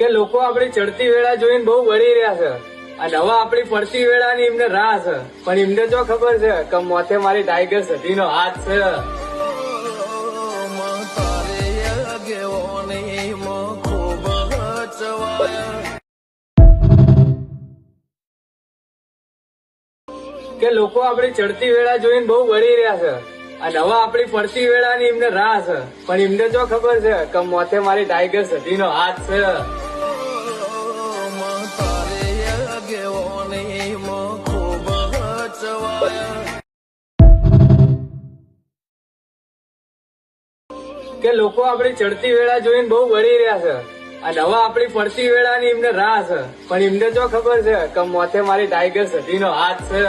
કે લોકો આપણી ચડતી વેળા જોઈને બહુ વળી રહ્યા છે અને હવે આપણી પડતી વેળાની એમને રાહ છે, પણ એમને જો ખબર છે કે મોથે મારી ટાઈગર સધીનો હાથ છે. કે લોકો આપણી ચડતી વેળા જોઈને બહુ વળી રહ્યા છે અને હવે આપણી પડતી વેળાની એમને રાહ છે, પણ એમને જો ખબર છે કે મોથે મારી ટાઈગર સધીનો હાથ છે. કે લોકો આપણી ચડતી વેળા જોઈને બહુ વળી રહ્યા છે અને હવે આપણી પડતી વેળાની એમને રાહ છે, પણ એમને જો ખબર છે કે મોથે મારી ટાઈગર સધીનો હાથ છે.